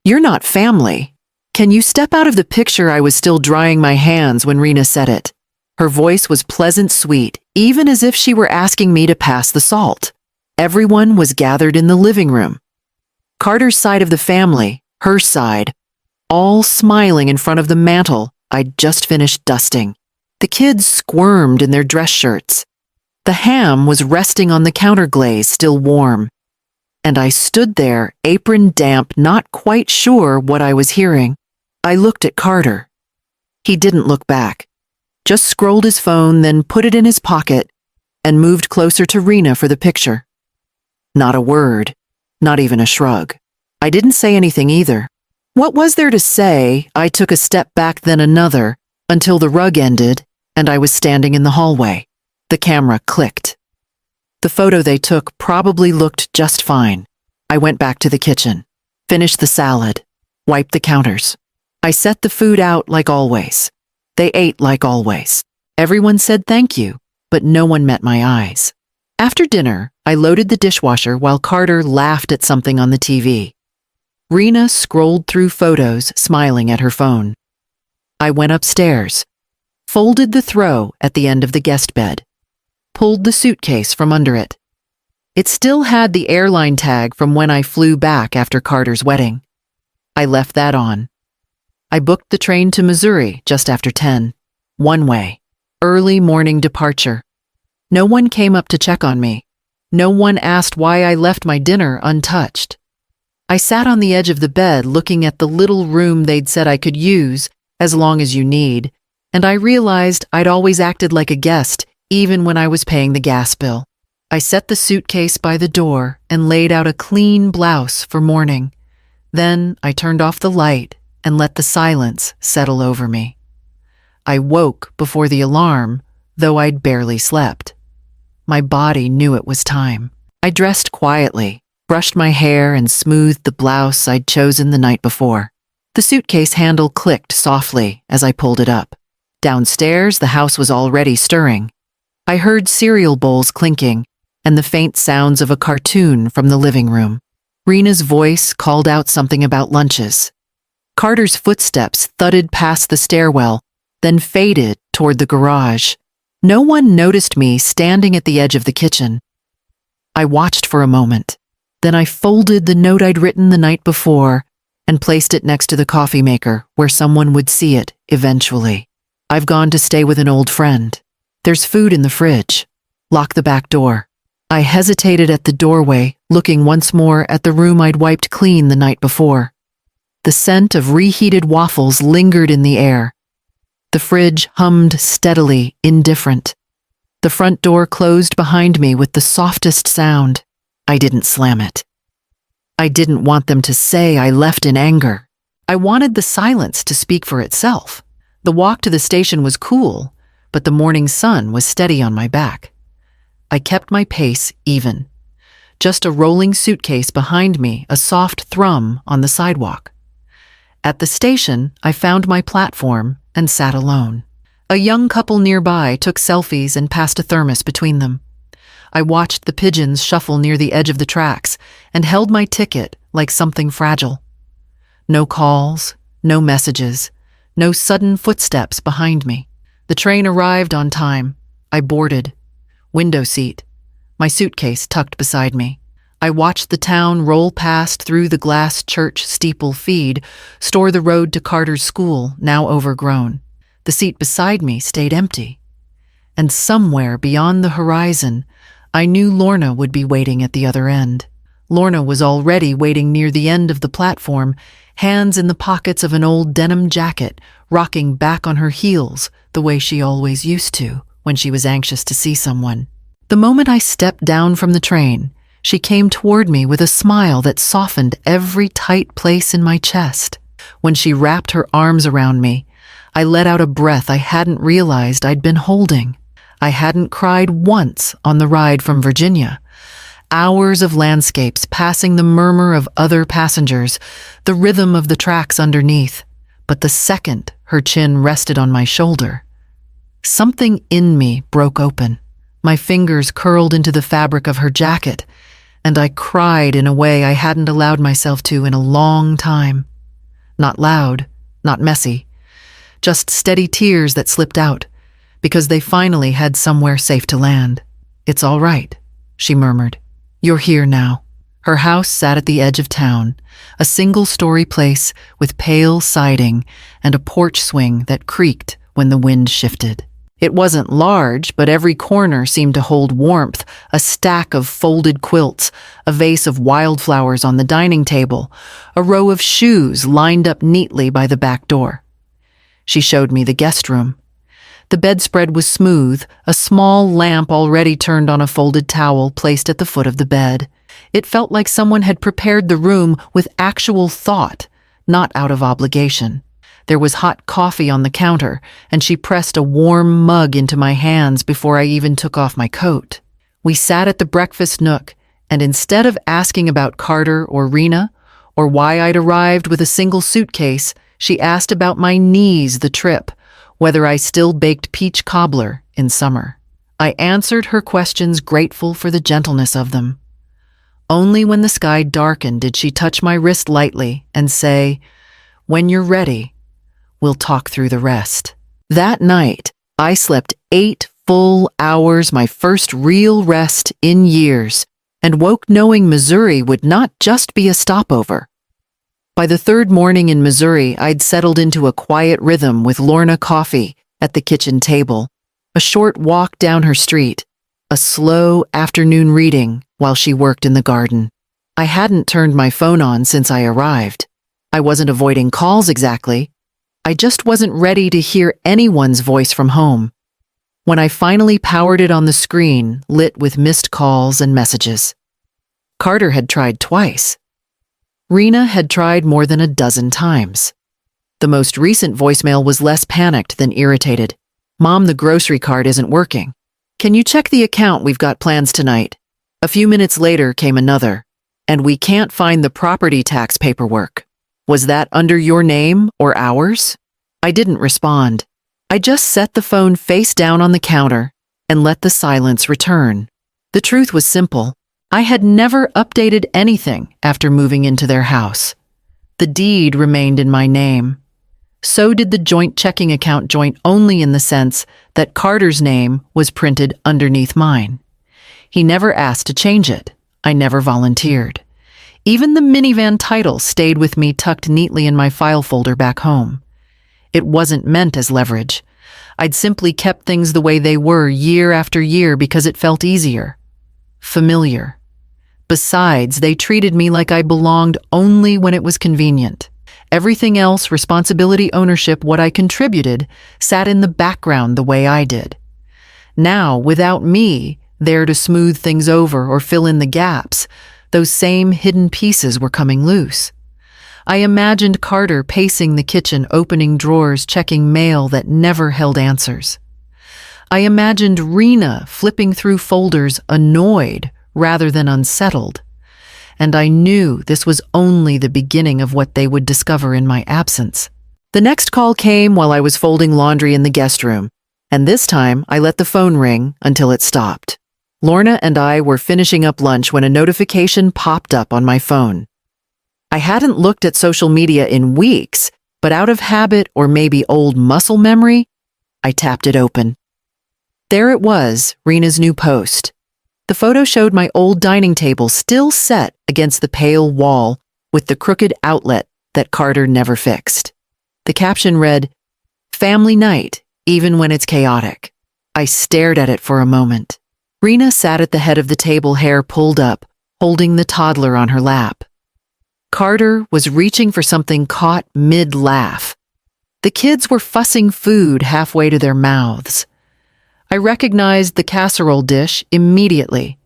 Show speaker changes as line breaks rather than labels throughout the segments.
"You're not family. Can you step out of the picture?" I was still drying my hands when Rena said it. Her voice was pleasant sweet, even as if she were asking me to pass the salt. Everyone was gathered in the living room. Carter's side of the family, her side, all smiling in front of the mantel I'd just finished dusting. The kids squirmed in their dress shirts. The ham was resting on the counter glaze, still warm. And I stood there, apron damp, not quite sure what I was hearing. I looked at Carter. He didn't look back, just scrolled his phone, then put it in his pocket and moved closer to Rena for the picture. Not a word, not even a shrug. I didn't say anything either. What was there to say? I took a step back, then another, until the rug ended and I was standing in the hallway. The camera clicked. The photo they took probably looked just fine. I went back to the kitchen, finished the salad, wiped the counters. I set the food out like always. They ate like always. Everyone said thank you, but no one met my eyes. After dinner, I loaded the dishwasher while Carter laughed at something on the TV. Rena scrolled through photos, smiling at her phone. I went upstairs, folded the throw at the end of the guest bed, pulled the suitcase from under it. It still had the airline tag from when I flew back after Carter's wedding. I left that on. I booked the train to Missouri just after 10, one way, early morning departure. No one came up to check on me. No one asked why I left my dinner untouched. I sat on the edge of the bed looking at the little room they'd said I could use as long as you need, and I realized I'd always acted like a guest, even when I was paying the gas bill. I set the suitcase by the door and laid out a clean blouse for morning. Then I turned off the light and let the silence settle over me. I woke before the alarm, though I'd barely slept. My body knew it was time. I dressed quietly, brushed my hair, and smoothed the blouse I'd chosen the night before. The suitcase handle clicked softly as I pulled it up. Downstairs, the house was already stirring. I heard cereal bowls clinking and the faint sounds of a cartoon from the living room. Rena's voice called out something about lunches. Carter's footsteps thudded past the stairwell, then faded toward the garage. No one noticed me standing at the edge of the kitchen. I watched for a moment. Then I folded the note I'd written the night before and placed it next to the coffee maker where someone would see it eventually. I've gone to stay with an old friend. There's food in the fridge. Lock the back door. I hesitated at the doorway, looking once more at the room I'd wiped clean the night before. The scent of reheated waffles lingered in the air. The fridge hummed steadily, indifferent. The front door closed behind me with the softest sound. I didn't slam it. I didn't want them to say I left in anger. I wanted the silence to speak for itself. The walk to the station was cool, but the morning sun was steady on my back. I kept my pace even. Just a rolling suitcase behind me, a soft thrum on the sidewalk. At the station, I found my platform and sat alone. A young couple nearby took selfies and passed a thermos between them. I watched the pigeons shuffle near the edge of the tracks and held my ticket like something fragile. No calls, no messages, no sudden footsteps behind me. The train arrived on time. I boarded. Window seat. My suitcase tucked beside me. I watched the town roll past through the glass church steeple feed, store the road to Carter's school, now overgrown. The seat beside me stayed empty. And somewhere beyond the horizon, I knew Lorna would be waiting at the other end. Lorna was already waiting near the end of the platform, hands in the pockets of an old denim jacket, rocking back on her heels the way she always used to when she was anxious to see someone. The moment I stepped down from the train, she came toward me with a smile that softened every tight place in my chest. When she wrapped her arms around me, I let out a breath I hadn't realized I'd been holding. I hadn't cried once on the ride from Virginia. Hours of landscapes passing the murmur of other passengers, the rhythm of the tracks underneath. But the second her chin rested on my shoulder, something in me broke open. My fingers curled into the fabric of her jacket, and I cried in a way I hadn't allowed myself to in a long time. Not loud, not messy, just steady tears that slipped out, because they finally had somewhere safe to land. "It's all right," she murmured. "You're here now." Her house sat at the edge of town, a single-story place with pale siding and a porch swing that creaked when the wind shifted. It wasn't large, but every corner seemed to hold warmth, a stack of folded quilts, a vase of wildflowers on the dining table, a row of shoes lined up neatly by the back door. She showed me the guest room. The bedspread was smooth, a small lamp already turned on a folded towel placed at the foot of the bed. It felt like someone had prepared the room with actual thought, not out of obligation. There was hot coffee on the counter, and she pressed a warm mug into my hands before I even took off my coat. We sat at the breakfast nook, and instead of asking about Carter or Rena, or why I'd arrived with a single suitcase, she asked about my knees the trip, whether I still baked peach cobbler in summer. I answered her questions, grateful for the gentleness of them. Only when the sky darkened did she touch my wrist lightly and say, "When you're ready, we'll talk through the rest." That night, I slept 8 full hours, my first real rest in years, and woke knowing Missouri would not just be a stopover. By the third morning in Missouri, I'd settled into a quiet rhythm with Lorna coffee at the kitchen table, a short walk down her street, a slow afternoon reading while she worked in the garden. I hadn't turned my phone on since I arrived. I wasn't avoiding calls exactly. I just wasn't ready to hear anyone's voice from home. When I finally powered it on the screen, lit with missed calls and messages. Carter had tried twice. Rena had tried more than a dozen times. The most recent voicemail was less panicked than irritated. "Mom, the grocery cart isn't working. Can you check the account? We've got plans tonight." A few minutes later came another. "And we can't find the property tax paperwork. Was that under your name or ours?" I didn't respond. I just set the phone face down on the counter and let the silence return. The truth was simple. I had never updated anything after moving into their house. The deed remained in my name. So did the joint checking account, joint only in the sense that Carter's name was printed underneath mine. He never asked to change it. I never volunteered. Even the minivan title stayed with me tucked neatly in my file folder back home. It wasn't meant as leverage. I'd simply kept things the way they were year after year because it felt easier, familiar. Besides, they treated me like I belonged only when it was convenient. Everything else, responsibility, ownership, what I contributed, sat in the background the way I did. Now, without me there to smooth things over or fill in the gaps, those same hidden pieces were coming loose. I imagined Carter pacing the kitchen, opening drawers, checking mail that never held answers. I imagined Rena flipping through folders, annoyed rather than unsettled. And I knew this was only the beginning of what they would discover in my absence. The next call came while I was folding laundry in the guest room, and this time I let the phone ring until it stopped. Lorna and I were finishing up lunch when a notification popped up on my phone. I hadn't looked at social media in weeks, but out of habit or maybe old muscle memory, I tapped it open. There it was, Rena's new post. The photo showed my old dining table still set against the pale wall with the crooked outlet that Carter never fixed. The caption read, "Family night, even when it's chaotic." I stared at it for a moment. Rena sat at the head of the table, hair pulled up, holding the toddler on her lap. Carter was reaching for something caught mid-laugh. The kids were fussing food halfway to their mouths. I recognized the casserole dish immediately.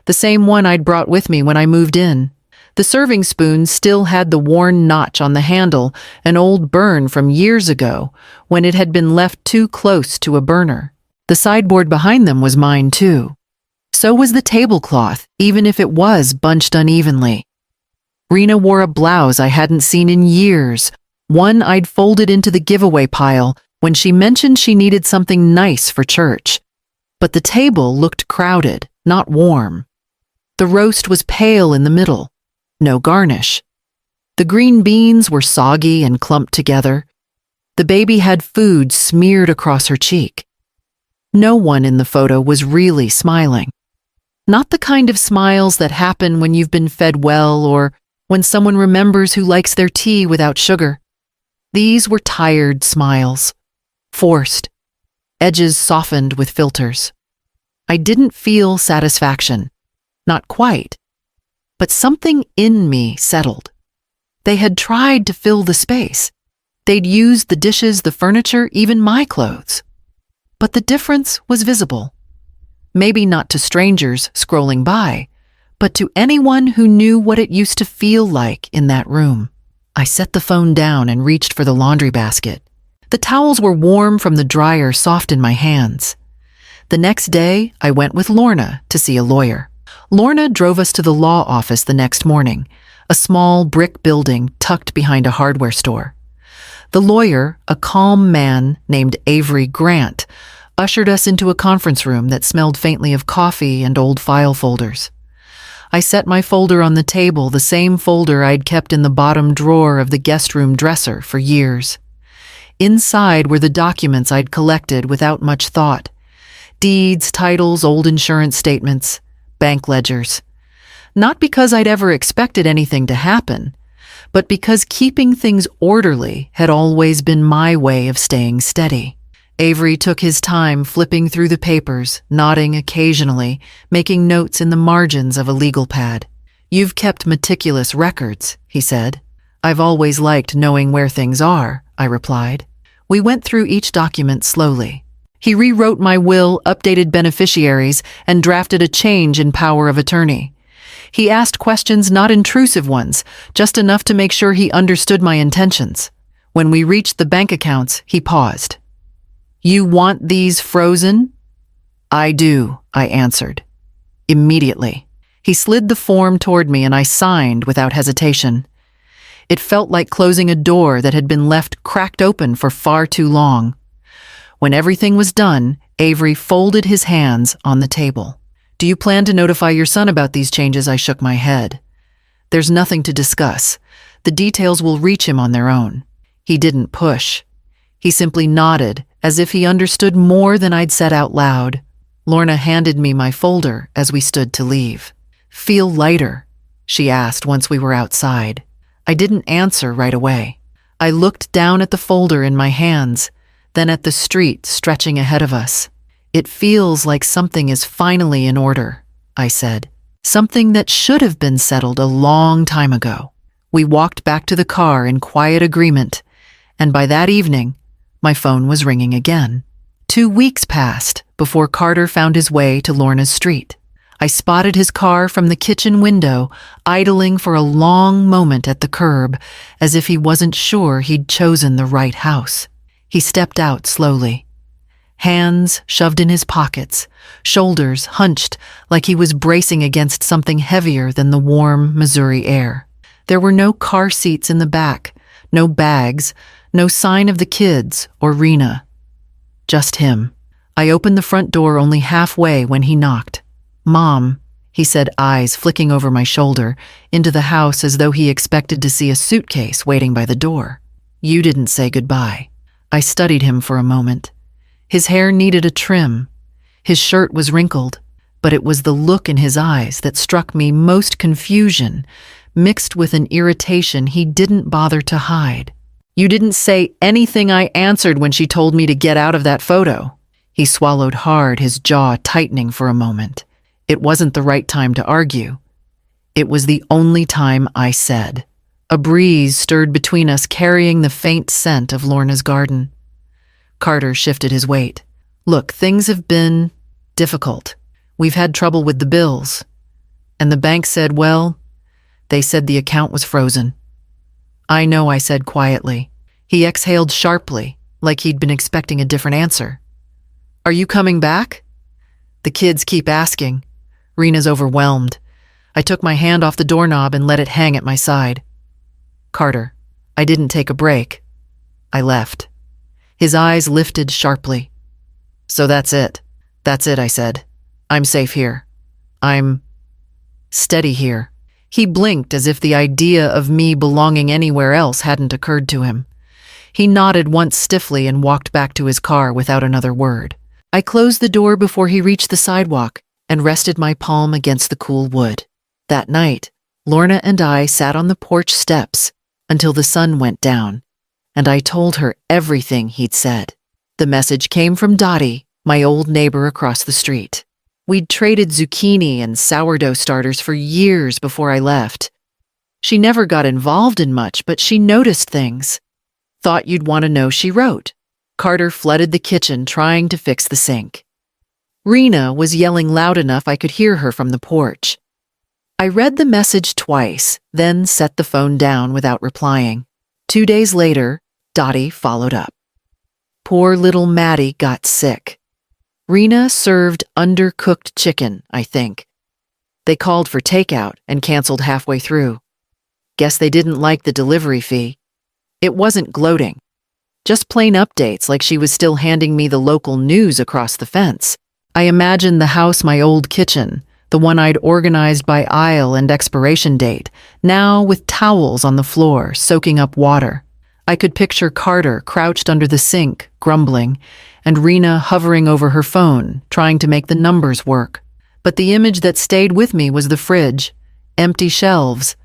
The same one I'd brought with me when I moved in. The serving spoon still had the worn notch on the handle, an old burn from years ago when it had been left too close to a burner. The sideboard behind them was mine too. So was the tablecloth, even if it was bunched unevenly. Rena wore a blouse I hadn't seen in years, one I'd folded into the giveaway pile when she mentioned she needed something nice for church. But the table looked crowded, not warm. The roast was pale in the middle. No garnish. The green beans were soggy and clumped together. The baby had food smeared across her cheek. No one in the photo was really smiling. Not the kind of smiles that happen when you've been fed well or when someone remembers who likes their tea without sugar. These were tired smiles, forced, edges softened with filters. I didn't feel satisfaction, not quite, but something in me settled. They had tried to fill the space. They'd used the dishes, the furniture, even my clothes. But the difference was visible. Maybe not to strangers scrolling by, but to anyone who knew what it used to feel like in that room. I set the phone down and reached for the laundry basket. The towels were warm from the dryer, soft in my hands. The next day, I went with Lorna to see a lawyer. Lorna drove us to the law office the next morning, a small brick building tucked behind a hardware store. The lawyer, a calm man named Avery Grant, ushered us into a conference room that smelled faintly of coffee and old file folders. I set my folder on the table, the same folder I'd kept in the bottom drawer of the guest room dresser for years. Inside were the documents I'd collected without much thought. Deeds, titles, old insurance statements, bank ledgers. Not because I'd ever expected anything to happen, but because keeping things orderly had always been my way of staying steady. Avery took his time flipping through the papers, nodding occasionally, making notes in the margins of a legal pad. "You've kept meticulous records," he said. "I've always liked knowing where things are," I replied. We went through each document slowly. He rewrote my will, updated beneficiaries, and drafted a change in power of attorney. He asked questions, not intrusive ones, just enough to make sure he understood my intentions. When we reached the bank accounts, he paused. "You want these frozen?" "I do," I answered. Immediately. He slid the form toward me and I signed without hesitation. It felt like closing a door that had been left cracked open for far too long. When everything was done, Avery folded his hands on the table. "Do you plan to notify your son about these changes?" I shook my head. "There's nothing to discuss. The details will reach him on their own." He didn't push. He simply nodded, as if he understood more than I'd said out loud. Lorna handed me my folder as we stood to leave. "Feel lighter?" she asked once we were outside. I didn't answer right away. I looked down at the folder in my hands, then at the street stretching ahead of us. "It feels like something is finally in order," I said. "Something that should have been settled a long time ago." We walked back to the car in quiet agreement, and by that evening, my phone was ringing again. 2 weeks passed before Carter found his way to Lorna's street. I spotted his car from the kitchen window, idling for a long moment at the curb, as if he wasn't sure he'd chosen the right house. He stepped out slowly. Hands shoved in his pockets, shoulders hunched like he was bracing against something heavier than the warm Missouri air. There were no car seats in the back, no bags, no sign of the kids or Rena. Just him. I opened the front door only halfway when he knocked. "Mom," he said, eyes flicking over my shoulder, into the house as though he expected to see a suitcase waiting by the door. "You didn't say goodbye." I studied him for a moment. His hair needed a trim. His shirt was wrinkled, but it was the look in his eyes that struck me most confusion, mixed with an irritation he didn't bother to hide. "You didn't say anything," I answered when she told me to get out of that photo. He swallowed hard, his jaw tightening for a moment. It wasn't the right time to argue. It was the only time I said. A breeze stirred between us, carrying the faint scent of Lorna's garden. Carter shifted his weight. "Look, things have been difficult. We've had trouble with the bills. And the bank said, well, they said the account was frozen." "I know," I said quietly. He exhaled sharply, like he'd been expecting a different answer. "Are you coming back?" "The kids keep asking." Rena's overwhelmed. I took my hand off the doorknob and let it hang at my side. "Carter, I didn't take a break. I left." His eyes lifted sharply. "So that's it." "That's it," I said. "I'm safe here. I'm steady here." He blinked as if the idea of me belonging anywhere else hadn't occurred to him. He nodded once stiffly and walked back to his car without another word. I closed the door before he reached the sidewalk and rested my palm against the cool wood. That night, Lorna and I sat on the porch steps until the sun went down, and I told her everything he'd said. The message came from Dottie, my old neighbor across the street. We'd traded zucchini and sourdough starters for years before I left. She never got involved in much, but she noticed things. Thought you'd want to know, she wrote. Carter flooded the kitchen trying to fix the sink. Rena was yelling loud enough I could hear her from the porch. I read the message twice, then set the phone down without replying. 2 days later, Dottie followed up. Poor little Maddie got sick. Rena served undercooked chicken, I think. They called for takeout and canceled halfway through. Guess they didn't like the delivery fee. It wasn't gloating. Just plain updates like she was still handing me the local news across the fence. I imagined the house, my old kitchen, the one I'd organized by aisle and expiration date, now with towels on the floor, soaking up water. I could picture Carter crouched under the sink, grumbling, and Rena hovering over her phone, trying to make the numbers work. But the image that stayed with me was the fridge, empty shelves,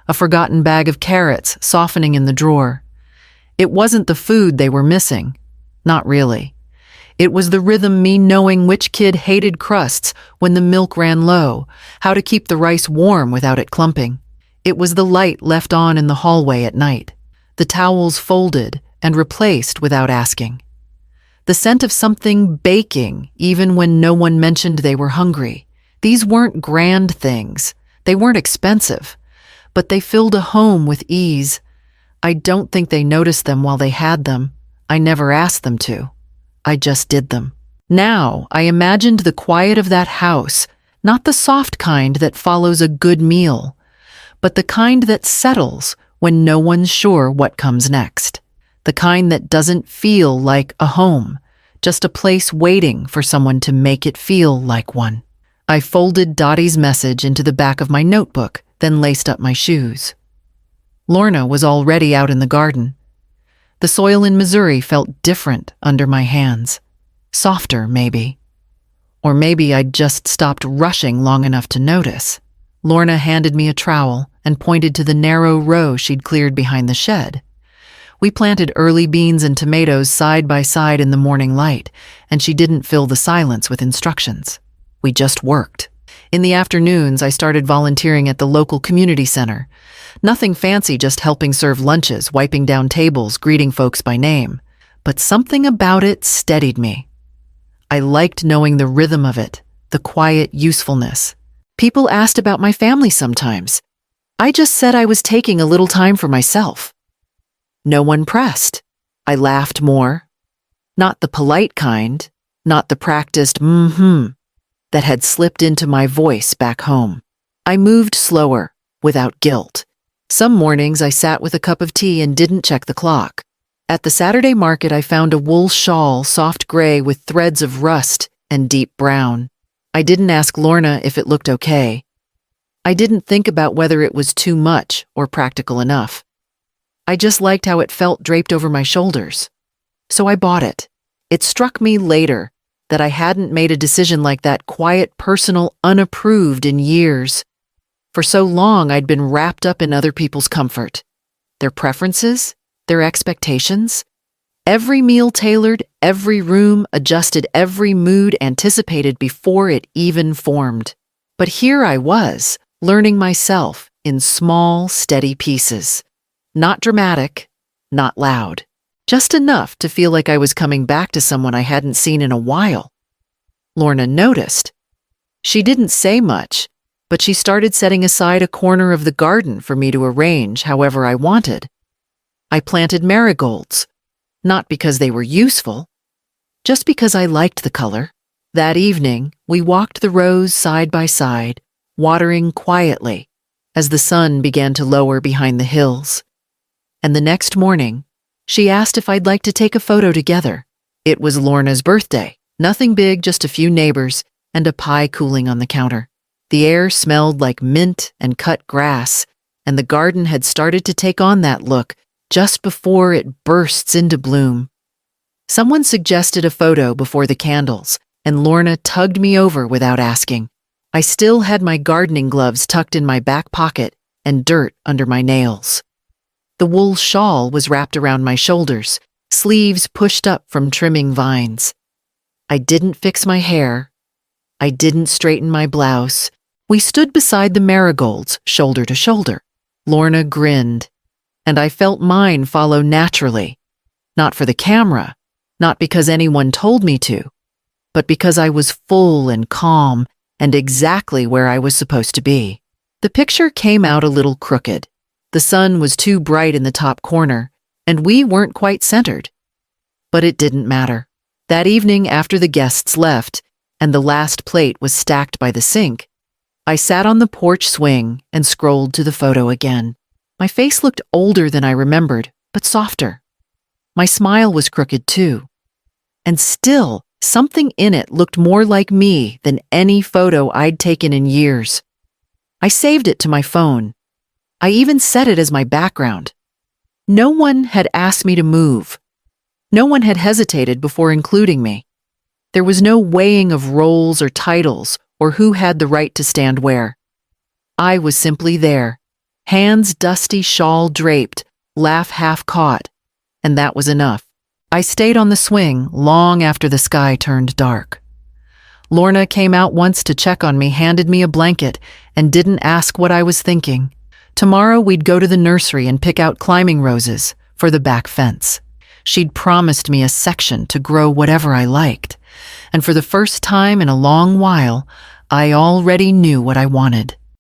a forgotten bag of carrots softening in the drawer. It wasn't the food they were missing. Not really. It was the rhythm, me knowing which kid hated crusts when the milk ran low, how to keep the rice warm without it clumping. It was the light left on in the hallway at night, the towels folded and replaced without asking. The scent of something baking even when no one mentioned they were hungry. These weren't grand things. They weren't expensive, but they filled a home with ease. I don't think they noticed them while they had them. I never asked them to. I just did them. Now, I imagined the quiet of that house, not the soft kind that follows a good meal, but the kind that settles when no one's sure what comes next. The kind that doesn't feel like a home, just a place waiting for someone to make it feel like one. I folded Dottie's message into the back of my notebook, then laced up my shoes. Lorna was already out in the garden. The soil in Missouri felt different under my hands. Softer, maybe. Or maybe I'd just stopped rushing long enough to notice. Lorna handed me a trowel and pointed to the narrow row she'd cleared behind the shed. We planted early beans and tomatoes side by side in the morning light, and she didn't fill the silence with instructions. We just worked. In the afternoons, I started volunteering at the local community center. Nothing fancy, just helping serve lunches, wiping down tables, greeting folks by name. But something about it steadied me. I liked knowing the rhythm of it, the quiet usefulness. People asked about my family sometimes. I just said I was taking a little time for myself. No one pressed. I laughed more. Not the polite kind, not the practiced that had slipped into my voice back home. I moved slower, without guilt. Some mornings I sat with a cup of tea and didn't check the clock. At the Saturday market, I found a wool shawl, soft gray with threads of rust and deep brown. I didn't ask Lorna if it looked okay. I didn't think about whether it was too much or practical enough. I just liked how it felt draped over my shoulders. So I bought it. It struck me later that I hadn't made a decision like that, quiet, personal, unapproved in years. For so long, I'd been wrapped up in other people's comfort, their preferences, their expectations. Every meal tailored, every room adjusted, every mood anticipated before it even formed. But here I was, learning myself in small, steady pieces. Not dramatic, not loud. Just enough to feel like I was coming back to someone I hadn't seen in a while. Lorna noticed. She didn't say much, but she started setting aside a corner of the garden for me to arrange however I wanted. I planted marigolds, not because they were useful, just because I liked the color. That evening, we walked the rows side by side, watering quietly as the sun began to lower behind the hills. And the next morning, she asked if I'd like to take a photo together. It was Lorna's birthday. Nothing big, just a few neighbors and a pie cooling on the counter. The air smelled like mint and cut grass, and the garden had started to take on that look just before it bursts into bloom. Someone suggested a photo before the candles, and Lorna tugged me over without asking. I still had my gardening gloves tucked in my back pocket and dirt under my nails. The wool shawl was wrapped around my shoulders, sleeves pushed up from trimming vines. I didn't fix my hair. I didn't straighten my blouse. We stood beside the marigolds, shoulder to shoulder. Lorna grinned, and I felt mine follow naturally. Not for the camera, not because anyone told me to, but because I was full and calm and exactly where I was supposed to be. The picture came out a little crooked. The sun was too bright in the top corner, and we weren't quite centered. But it didn't matter. That evening, after the guests left and the last plate was stacked by the sink, I sat on the porch swing and scrolled to the photo again. My face looked older than I remembered, but softer. My smile was crooked too. And still, something in it looked more like me than any photo I'd taken in years. I saved it to my phone. I even set it as my background. No one had asked me to move. No one had hesitated before including me. There was no weighing of roles or titles or who had the right to stand where. I was simply there, hands dusty, shawl draped, laugh half caught, and that was enough. I stayed on the swing long after the sky turned dark. Lorna came out once to check on me, handed me a blanket, and didn't ask what I was thinking. Tomorrow we'd go to the nursery and pick out climbing roses for the back fence. She'd promised me a section to grow whatever I liked, and for the first time in a long while, I already knew what I wanted.